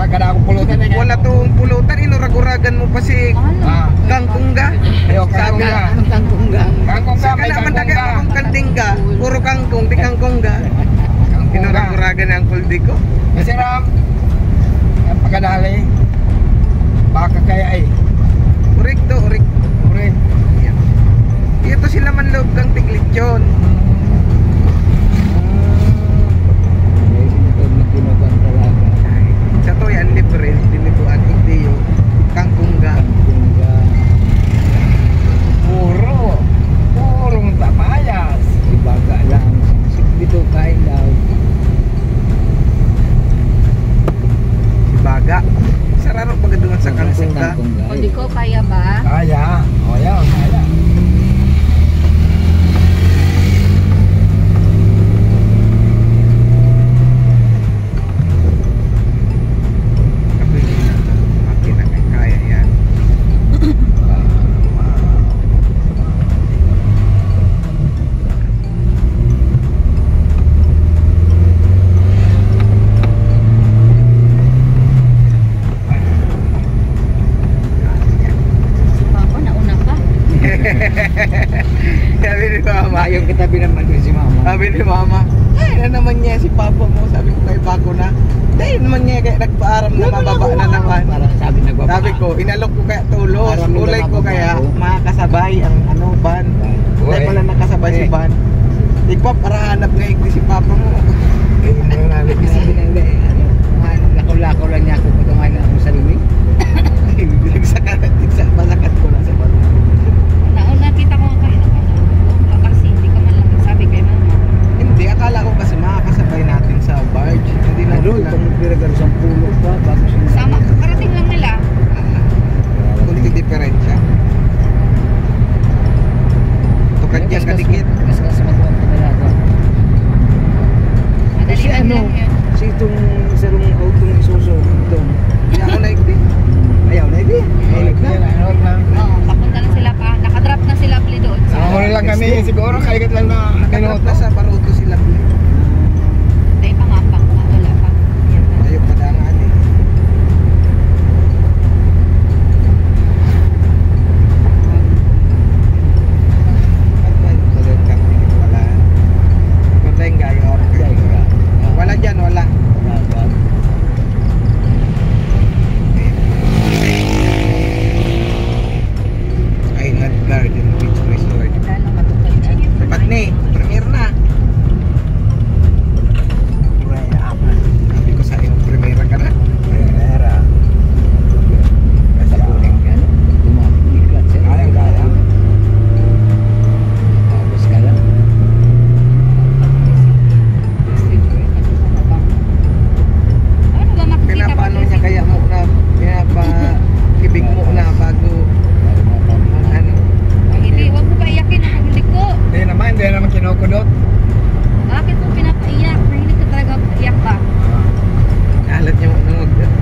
kada akong pulutan na Wala tong pulutan, inurag-uragan mo pa si kangkungga. Ayo, kangkungga. Anong kangkungga? Kangkungga, Sa may kana man dagat kangkungga. akong kandingga, puro kangkung, di kangkungga. Inurag-uragan ang kuldi ko. Kasi ram, ang pagkadali, baka kaya ay. Urik to, urik. Urin. Ito sila man loob kang tiglitsyon. Sa to yan, libre, dinibuan, hindi yung kangkungga. Purong tamayas. Ibaga lang. Dito kain daw. Si Baga. Sararo pagkadungan sa kangkungga. O di ko kaya ba? Kaya. O yan, kaya. Kapili na makina kaya yan. Si Papa nauna pa. Sabi ni Mama, Yung katabi naman din si mama. sabi ni Mama, ay na naman niya si Papa mo. Sabi ko kay Bako na, dahil naman niya kaya nagpaaram na mababa na naman. Para sabi nagbaba. Sabi ko, inalok ko kaya tulos, Aram nila ulay ko kaya mababa. makakasabay ang ano, van. Dahil Uy. pala nakasabay si Uy. van. Ikaw, para hanap nga igdi si Papa mo. Ibig sabihin ng lakaw-lakaw lang niya ako kutungan na akong sarili. Masakat ko na sa baro. Nauna kita ko nga kayo na kasi hindi ka man lang nagsabi kay mama. Hindi, akala ko kasi makakasabay natin sa barge. Hindi na Ano, lang. itong piragal sa pulo pa bago siya. Sama, karating lang nila. Kunti diferensya. Tukad yan kadikit. Mas kasi magawang talaga. Madali Kasi lang ano, lang yun. si itong sarong autong isuso itong. Hindi ako na igdi. Ayaw na hindi. Mahilig na. Oo, papunta na sila pa. Nakadrop na sila pli doon. Muna lang kami, siguro kalikat lang na Nakalap minuto. na sa Baruto sila. Dahil pangapak na wala pa. Yan na. Ayaw padangan eh. Wala dyan, wala. Island Garden Beach Resort. Lalo matukay na. Dapat ni, premier na. Sabi ko sa iyo, primera ka na. Ano ba makikita Pinapaano niya kaya mo na, pinapakibig mo na bago, ano. Hindi, wag mo pa iyakin ang pagbulik ko. Hindi naman kinukudot. Bakit mo pinapaiyak? Mahilig ka talaga iyak ba? Alat niya mo na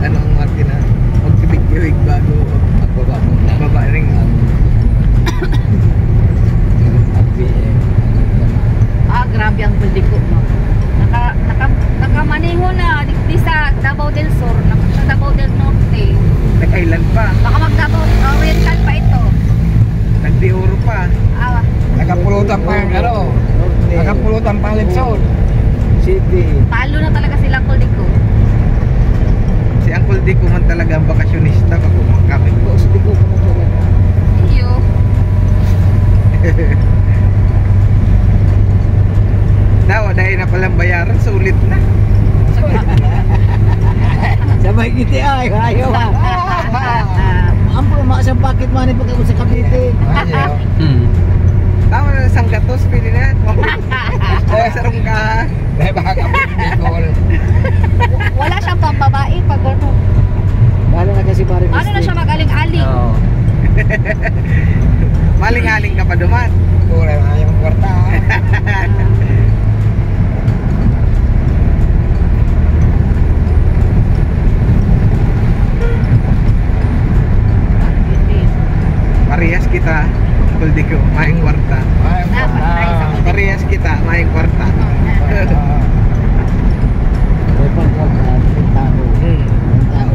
ano ang Martin na, magkibig-kibig bago magbaba rin. Grabe ang bulik ko mo. Nakamaneho na di sa Davao del Sur, sa Davao del Norte. Nag-island pa, Baka mag-Davao Oriental pa ito. nag-Dioro pa. Nakapulutan pa yung ano. Nakapulutan pa ang Lipson. City. Talo na talaga sila kuliko. Si Uncle Dico man talaga ang bakasyonista pag kami. City ko pa talaga. Iyo. Daw, dahil na palang bayaran, sulit na. Sabay kiti ay, ayaw ha. Ang pumasang bakit man pag ako sa Cavite. Ayaw. Tama na sang gatos, pili na. Dahil sarong ka. Dahil baka kami Bicol. Wala siyang pambabae pag ano. Bahala na kasi pare. Ano na siya magaling-aling. Oo. Maling-aling ka pa duman. Kulay na yung kwarta. Parehas kita, Uncle Dico, maing kwarta. Ay, Dapat na isang Parehas kita, maing kwarta. May pagkakaan ng tao. Hmm. Ang tao.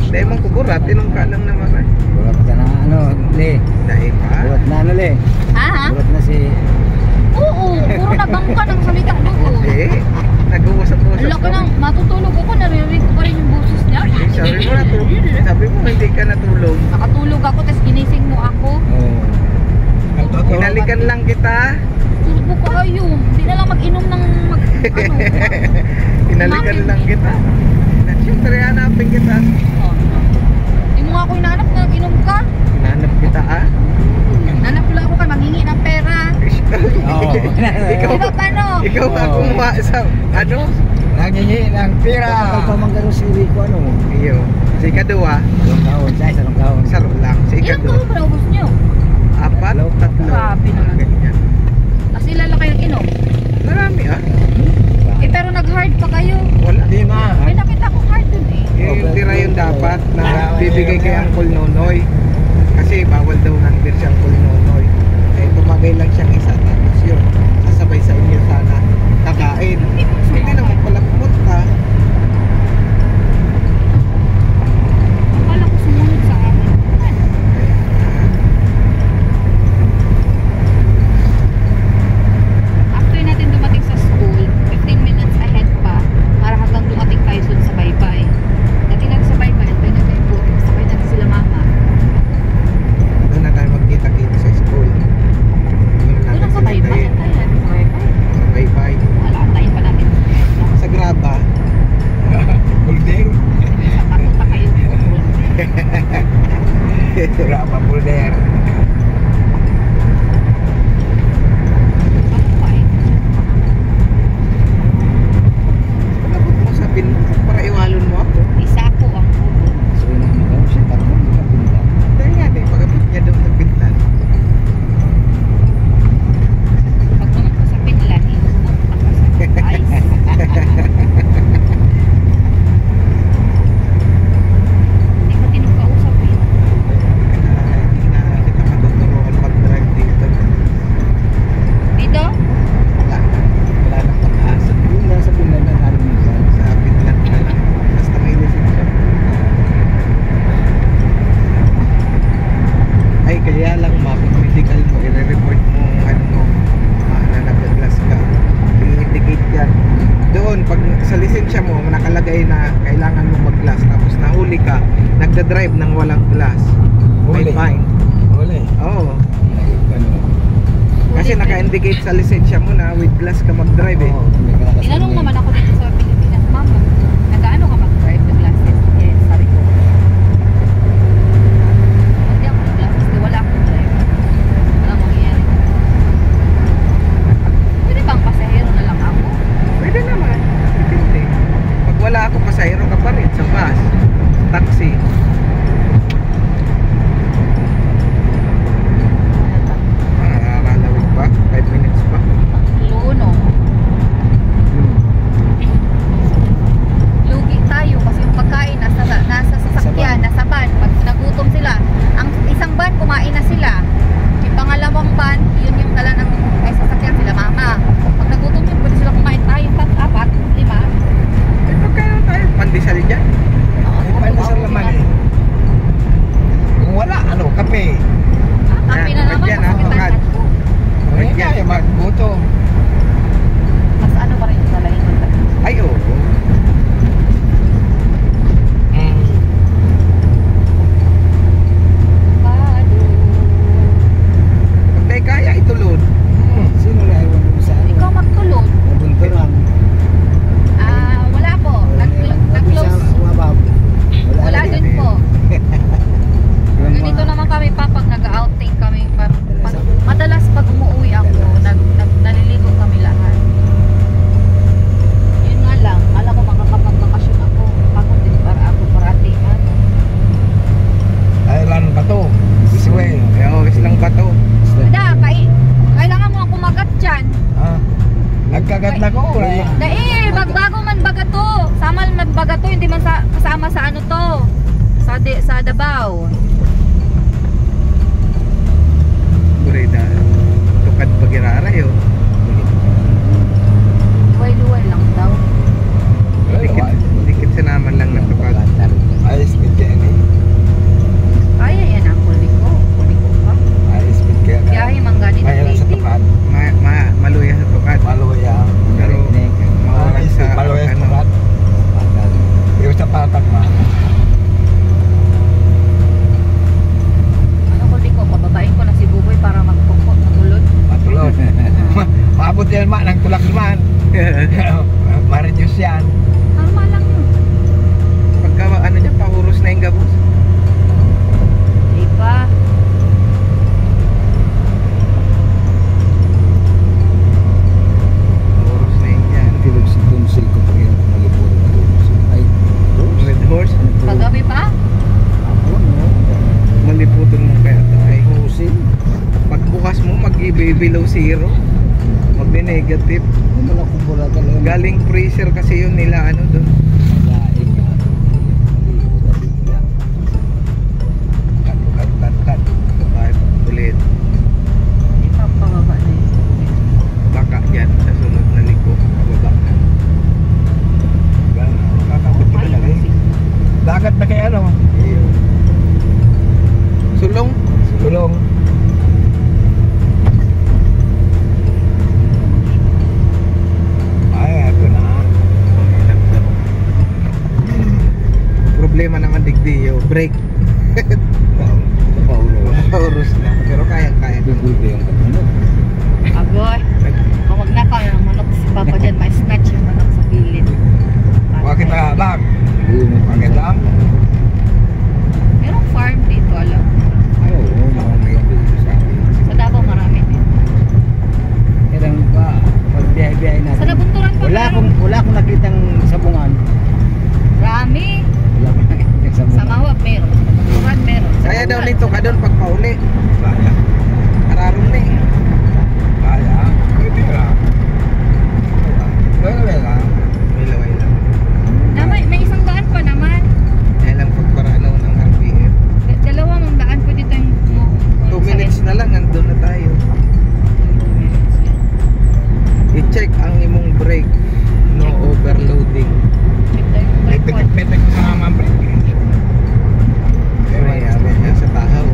Dahil mong kuburat, inong ka lang naman ay. Burat ka na ano, Le. Dahil pa. Burat na ano, Le. Ha? Burat na si... Oo, puro nabangka ng salitang dugo. Eh, nag-uusap-usap. Ala ko nang matutulog ako, naririnig ko pa rin yung boses niya. Eh, sabi mo natulog. Sabi mo hindi ka natulog. Nakatulog ako, tapos ginising mo ako. Oh. Hinalikan lang kita. Turbo ko kayo. Hindi na lang mag-inom ng ano. Hinalikan lang kita. Siyempre, hanapin kita. Oh. Hindi mo nga ako hinahanap na nag-inom ka. Hinanap kita ah. Nanap lang ako ka, mangingi ng pera. Oo. Ikaw Di ba paano? Ikaw ba kumuha sa ano? Nangingi ng pira. Kapag pamanggaro si Rico, ano? Iyo. Si Kadua, Salong taon, siya salong taon. saro lang. Si Ilang Kadua, taon ba naubos niyo? apat, tatlo. Grabe naman. Ganyan. Kasi lalaki ng inom. Marami ah. Eh pero nag-hard pa kayo. Wala. Di ma. May nakita ko hard dun eh. Yung tira yung dapat na bibigay kay Uncle Nonoy. Kasi bawal daw ng beer si Uncle Nonoy. Eh tumagay lang siyang isa tapos yun. Sasabay sa inyo sana kakain. Hindi naman pala pumunta. Akala ko sumunod sa amin. After natin dumating sa school, 15 minutes ahead pa para hanggang dumating tayo dun sa Baybay. Dating natin sa Baybay, tayo natin yung boat, sakay natin sila mama. Doon na tayo magkita-kita sa school. Doon na Doon natin sa Baybay, sinitayin. tayo natin sa Baybay. Sa Baybay. Wala, tayo pa natin. Sa Graba. Bulding. Sa papunta kayo. Wala pa bulder. Ano pa eh? Pagkabot mo sa pin para iwalon mo ako. Isa ko ang ulo. So, yun ang mga siya, tatlong pinta. Dahil nga eh, pagkabot niya daw ng pintan. Pag naman ko sa pinlan, inubot ako sa ice. Hindi ko tinugkausap eh. Hindi na kita matuturuan pag-drive dito. Dito? Wala na. Wala na pag-asa. Yung nasa Finland na namin minsan. Sa Finland na lang. Basta may lisensya. Ay, kaya lang pag medical mo, i-report mo ano mo, na nag-glass ka. I-indicate yan. Doon, pag sa lisensya mo, nakalagay na kailangan mo mag-glass. Tapos nahuli ka, nagda-drive ng walang glass. May Huli. fine. Huli. Oo. Ano? Kasi naka-indicate sa lisensya mo na with glass ka mag-drive eh. Oo, may kalakas Tinanong kami. naman ako dito sa Pilipinas, Mama, nagaano ka mag-drive ng glasses? Yes, sabi ko. Hindi ako mag-glasses, di wala akong drive. Walang mangyayari. Pwede bang pasahero na lang ako? Pwede naman. Depende. Pag wala ako, pasahero ka pa rin sa bus, taxi. Lalawin pa? 5 minutes pa? Luno. Lugi tayo kasi yung pagkain nasa sasakyan, nasa van. Pag nagutom sila, ang isang van kumain na sila. Yung pangalawang van, yun yung dala ng ay sasakyan sila mama. Pag nagutom yun, pwede sila kumain tayo, 4, 5, 5. Eh, pagkano tayo? Pandesal dyan? Oo, Ay, paano sa laman eh? tatak pa. Ano ko di ko, pababain ko na si Buboy para matulod. Matulog. Maabot yan mak ng tulak naman. Ma-reduce yan. Tama lang yun. Pagka ano niya, pahuros na yung gabos. Diba? Pahuros na yung yan. Tulog si Tunsil ko pag yung malipod na Tunsil. Ay, Red horse, Kagabi pa? ako no? maliputon mo kaya ito. Ay, Tunsil? pagbukas mo, mag-below zero. Mag-negative. Wala ko pula talaga. Galing freezer kasi yun nila, ano doon. Laing nga. Malipod na bigla. Kat. Ay, ulit. Hindi pa pababa na yun. Baka dyan sa sunod na liko. Pababa na. Kakabot ka talaga eh. Dagat na kay ano? Ayun. Sulong. Tulong. Ay, ito na. Problema naman digdiyo. Break. Paulo. Pahuros na. Pero kaya-kaya. Bibulde yung ano. Agoy. Kung wag na ka ng manok si Papa dyan, may snatch yung manok sa gilid. Bakit na lang? Lumot Bakit lang? Merong farm dito, alam. Ay, oo, mga may dito sa akin. Sa Davao marami din. Kaya ba, pag biyahe-biyahe natin. Sa Nabunturan pa Wala akong nakitang sabungan. Rami. Wala akong nakitang Sa sabungan. Mawab meron. Sa Nabunturan meron. Sa Kaya daw Bulacan. nito ka doon pag pauli. Kaya. Araron na eh. Kaya. Pwede lang. Pwede lang. May laway lang. Na may isang daan pa naman. Kaya lang pagparanaw ng RPM. Dalawang daan pwede tayong 2 minutes na lang, nandun na tayo. I-check ang imong brake. No overloading. Check tayo yung brake one. Petek sa mga break. Pero mayroon niya sa tahaw.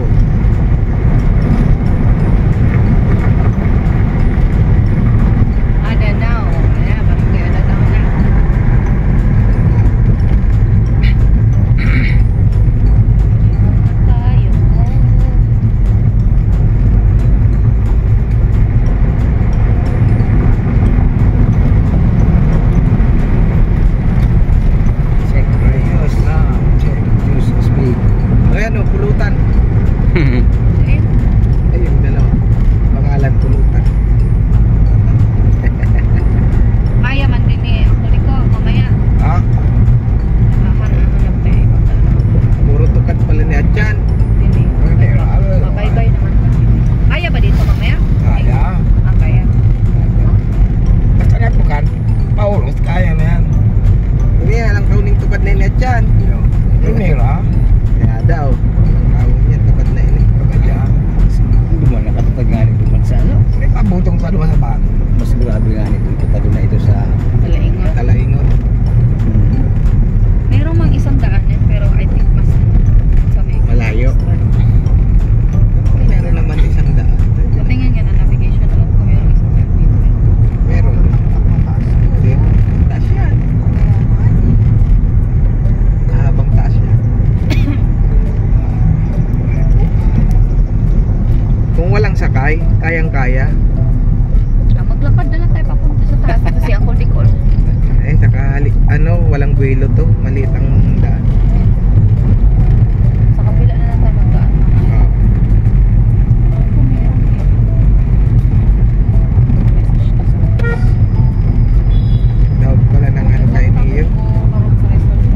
Adanao. Ayan, barangay Adanao na. Tayo. Check Ayos na. Check. use speed. Ayan o, pulutan. Ayun. Ayun, dalawa. Pangalan pulutan. Kaya man din eh. Ang huli ko, mamaya. Ha? Hanap tayo. Puro tukat pala ni Adjan. Din eh. Pwede lang. Mabaybay naman kasi. Kaya ba dito mamaya? Kaya. Ah, kaya. Basta nga po kan. Paulos, kaya na yan. Hindi nga lang kauning tukat na ni Adjan. Hindi lang. Kaya daw. Kaunin niya tukat na ini. Kaya. Duman nakatupad nga nito man sa ano. May pabutong sa luwa sa ban. Mas grabe nga nito. Ipatado na ito sa... Talaingon. Talaingon. Merong mang isang daan eh, pero I think mas sa may Malayo. Meron naman isang daan. Patingin nga na navigation alam ko merong isang daan dito. Meron. Hindi. Taas yan. Habang taas yan. Kung walang sakay, kayang-kaya. Maglakad na lang tayo papunta sa taas kasi ang Cordicol. Eh, saka walang buwelo to. Maliit ang daan. Sa kabila na lang tayo magdaan. Ah. Kung meron eh. Message ka sa taas. Daog pala ng ano kay Niyo. Karoon sa restaurant.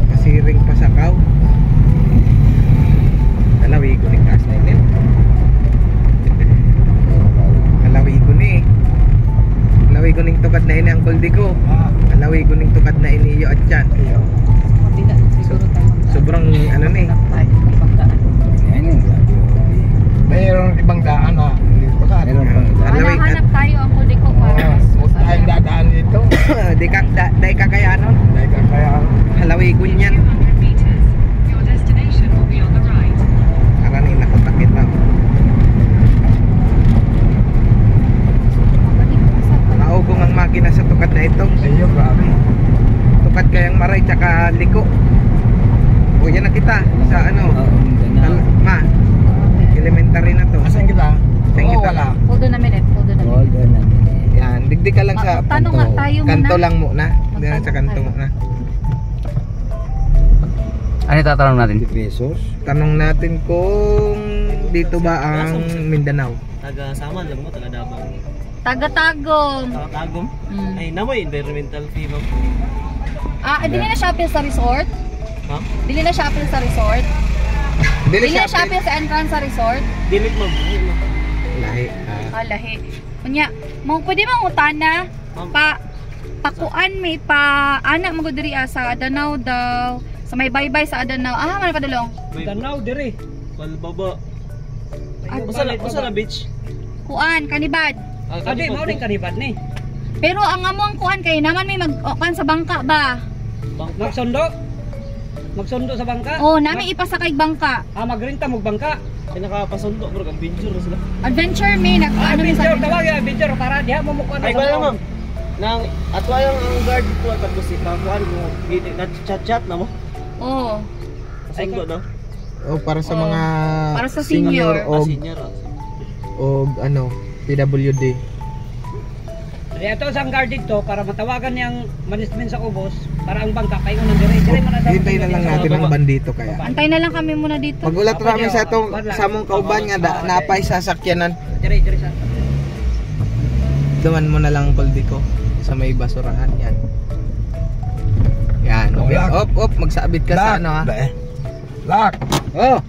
Masiring pa sa kaw. Alawi ko ni Cash na yun. Alawi ko ni. Alawi ko ning tukad na ini ang kuldi ko. Ah. Alawi ko ning tukad na iniyo at yan. Sa kabila siguro tayo magdaan. Sobrang ano ni. Hanap tayo ng ibang daan. Yan yung grabe. Mayroon ibang daan na. Dito ka. Meron pang iba. Alawi- Hanap tayo ang Cordicol para Oh, mas tayong dadaan dito. Di ka kaya ano? Dahil ka kaya. Halawi ko niyan. 200 meters. Your destination will be on the right. Karani nakatakit na. Maugong ang makina sa tukad na ito. Ayun, grabe. Tukad kayang maray. sa Liko. O yan na kita sa ano. Ma, elementary na to. Asan kita? Saan kita? Wala. Hold on a minute. Yan, digdig ka lang sa Tanong nga tayo kanto muna. lang muna. Diyan sa kanto muna. Ano tatanong natin? Pesos. Tanong natin kung dito ba ang Mindanao? Taga Saman lang mo, taga Davao. Taga-tagong. Taga Tagum. Mm. Ay, namoy environmental fee mo. Dili na shopping sa resort? Ha? Dili na shopping sa resort? Dili Dili na shopping sa entrance sa resort? Dilit mo. Lahi. Lahi. Kunya, mo pwede mang utana pakuan may pa anak mo diri sa Adanao daw. Sa may baybay sa Adanao. Man padulong. Tanaw dire. Balbaba. Usa na beach. Kuan kanibad. Adi mao ning kanibad ni. Pero ang among kuan kay naman may magkuan sa bangka ba? Magsundo sa bangka. Oh, nami ipasakay bangka. Magrenta mo bangka. Ay nakapasundo bro ang picture na sila. Adventure may nag ano mi sa Picture para diha mo mukuan. Ay wala ma'am. Nang atwayang ang guard ko tapos si kakuan mo chat na mo. Oh. Pasundo daw. O para sa mga Para sa senior. Senior. O ano, PWD. Ito sa guard dito para matawagan niyang management sa ubos para ang bangka kayo nang dire mo na sa Hintay na lang natin ang bandito kaya. Antay na lang kami muna dito. Magulat namin sa itong samong kauban nga napay sa sakyanan. dire sa Duman mo na lang Poldiko sa may basurahan yan. Yan. Oh, Op, magsabit ka sa ano ha. Lock. Oh.